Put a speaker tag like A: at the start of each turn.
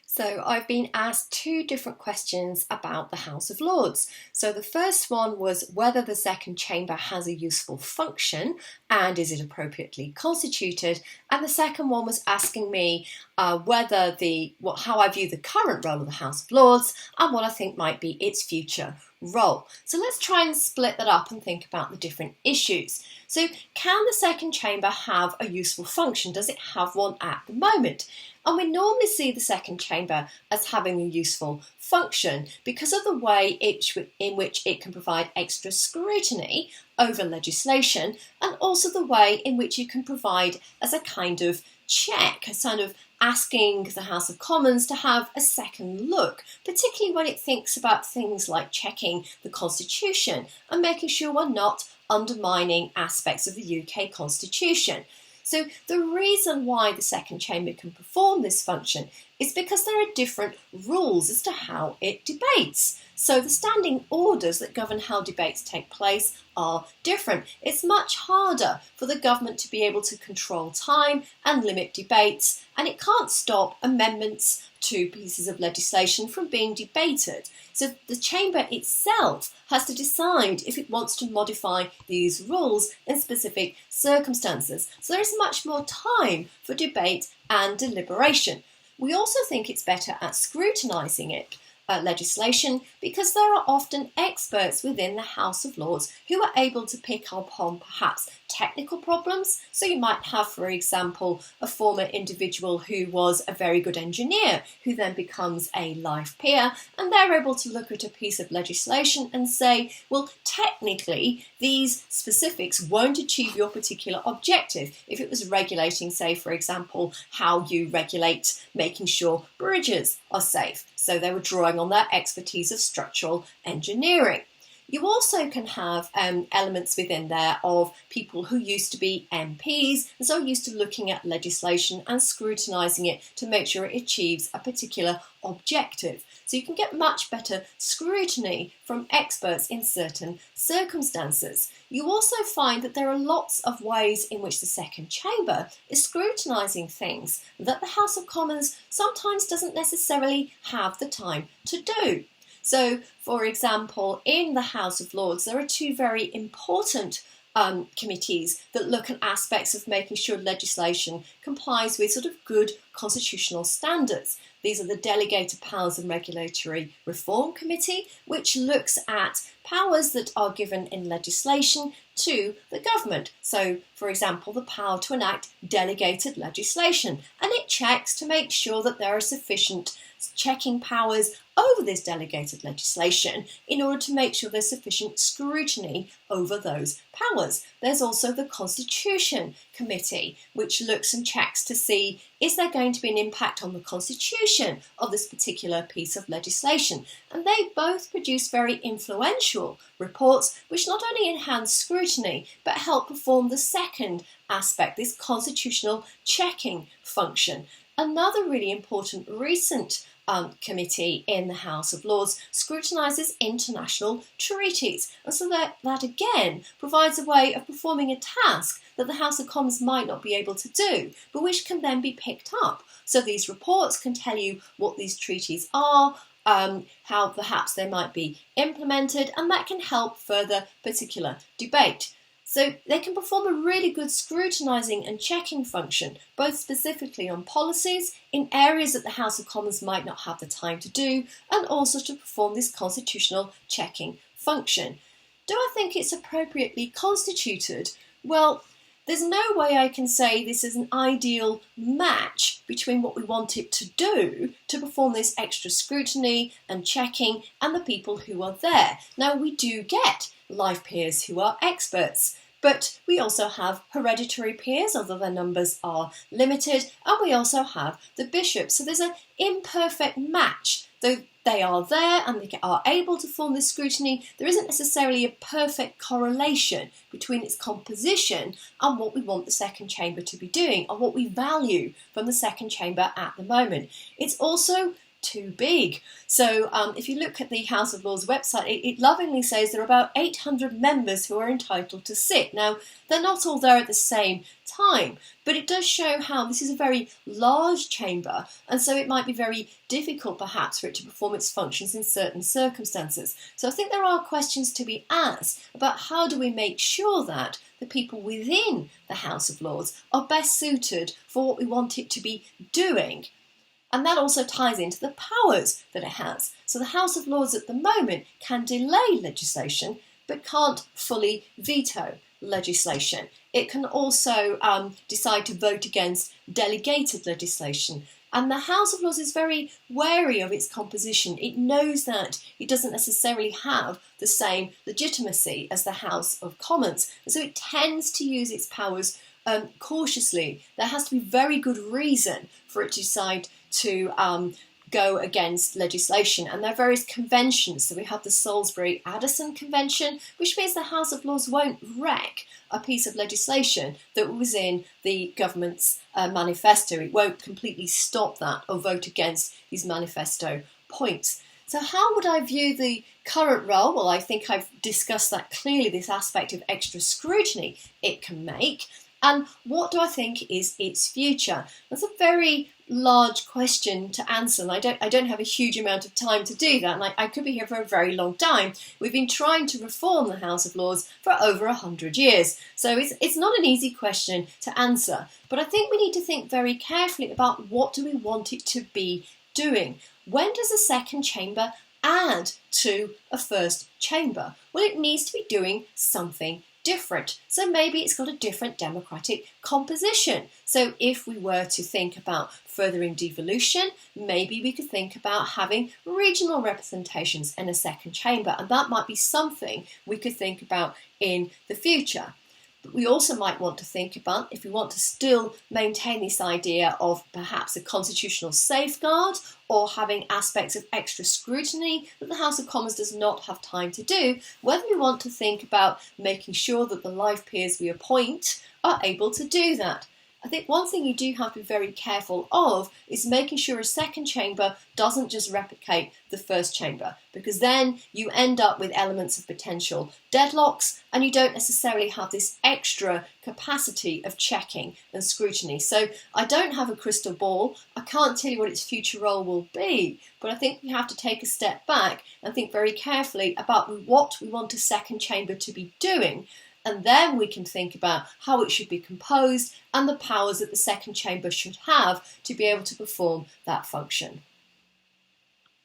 A: So I've been asked two different questions about the House of Lords. So the first one was whether the second chamber has a useful function and is it appropriately constituted. And the second one was asking me whether how I view the current role of the House of Lords and what I think might be its future role. So let's try and split that up and think about the different issues. So can the second chamber have a useful function? Does it have one at the moment? And we normally see the second chamber as having a useful function because of the way in which it can provide extra scrutiny over legislation, and also the way in which it can provide as a kind of check, a kind of asking the House of Commons to have a second look, particularly when it thinks about things like checking the Constitution and making sure we're not undermining aspects of the UK Constitution. So the reason why the second chamber can perform this function is because there are different rules as to how it debates. So the standing orders that govern how debates take place are different. It's much harder for the government to be able to control time and limit debates, and it can't stop amendments to pieces of legislation from being debated. So the chamber itself has to decide if it wants to modify these rules in specific circumstances. So there is much more time for debate and deliberation. We also think it's better at scrutinising legislation because there are often experts within the House of Lords who are able to pick up on perhaps technical problems. So you might have, for example, a former individual who was a very good engineer who then becomes a life peer, and they're able to look at a piece of legislation and say, well, technically these specifics won't achieve your particular objective. If it was regulating, say, for example, how you regulate making sure bridges are safe. So they were drawing on their expertise of structural engineering. You also can have elements within there of people who used to be MPs and so used to looking at legislation and scrutinising it to make sure it achieves a particular objective. So you can get much better scrutiny from experts in certain circumstances. You also find that there are lots of ways in which the second chamber is scrutinising things that the House of Commons sometimes doesn't necessarily have the time to do. So, for example, in the House of Lords, there are two very important committees that look at aspects of making sure legislation complies with sort of good constitutional standards. These are the Delegated Powers and Regulatory Reform Committee, which looks at powers that are given in legislation to the government. So, for example, the power to enact delegated legislation, and it checks to make sure that there are sufficient checking powers over this delegated legislation in order to make sure there's sufficient scrutiny over those powers. There's also the Constitution Committee, which looks and checks to see, is there going to be an impact on the Constitution of this particular piece of legislation? And they both produce very influential reports which not only enhance scrutiny but help perform the second aspect, this constitutional checking function. Another really important recent committee in the House of Lords scrutinises international treaties, and so that again provides a way of performing a task that the House of Commons might not be able to do, but which can then be picked up. So these reports can tell you what these treaties are, how perhaps they might be implemented, and that can help further particular debate. So they can perform a really good scrutinising and checking function, both specifically on policies in areas that the House of Commons might not have the time to do, and also to perform this constitutional checking function. Do I think it's appropriately constituted? Well, there's no way I can say this is an ideal match between what we want it to do to perform this extra scrutiny and checking and the people who are there. Now, we do get life peers who are experts, but we also have hereditary peers, although their numbers are limited, and we also have the bishops. So there's an imperfect match. Though they are there and they are able to form this scrutiny, there isn't necessarily a perfect correlation between its composition and what we want the second chamber to be doing, or what we value from the second chamber at the moment. It's also too big. So if you look at the House of Lords website, it lovingly says there are about 800 members who are entitled to sit. Now, they're not all there at the same time, but it does show how this is a very large chamber, and so it might be very difficult perhaps for it to perform its functions in certain circumstances. So I think there are questions to be asked about how do we make sure that the people within the House of Lords are best suited for what we want it to be doing. And that also ties into the powers that it has. So the House of Lords at the moment can delay legislation, but can't fully veto legislation. It can also decide to vote against delegated legislation. And the House of Lords is very wary of its composition. It knows that it doesn't necessarily have the same legitimacy as the House of Commons. And so it tends to use its powers cautiously. There has to be very good reason for it to decide to go against legislation, and there are various conventions. So we have the Salisbury-Addison Convention, which means the House of Lords won't wreck a piece of legislation that was in the government's manifesto. It won't completely stop that or vote against these manifesto points. So how would I view the current role? Well, I think I've discussed that clearly, this aspect of extra scrutiny it can make. And what do I think is its future? That's a very large question to answer, and I don't have a huge amount of time to do that, and I could be here for a very long time. We've been trying to reform the House of Lords for over 100 years, so it's not an easy question to answer, but I think we need to think very carefully about what do we want it to be doing. When does a second chamber add to a first chamber? Well, it needs to be doing something different. So maybe it's got a different democratic composition. So if we were to think about furthering devolution, maybe we could think about having regional representations in a second chamber, and that might be something we could think about in the future. But we also might want to think about, if we want to still maintain this idea of perhaps a constitutional safeguard or having aspects of extra scrutiny that the House of Commons does not have time to do, whether we want to think about making sure that the life peers we appoint are able to do that. I think one thing you do have to be very careful of is making sure a second chamber doesn't just replicate the first chamber, because then you end up with elements of potential deadlocks and you don't necessarily have this extra capacity of checking and scrutiny. So I don't have a crystal ball. I can't tell you what its future role will be, but I think we have to take a step back and think very carefully about what we want a second chamber to be doing. And then we can think about how it should be composed and the powers that the second chamber should have to be able to perform that function.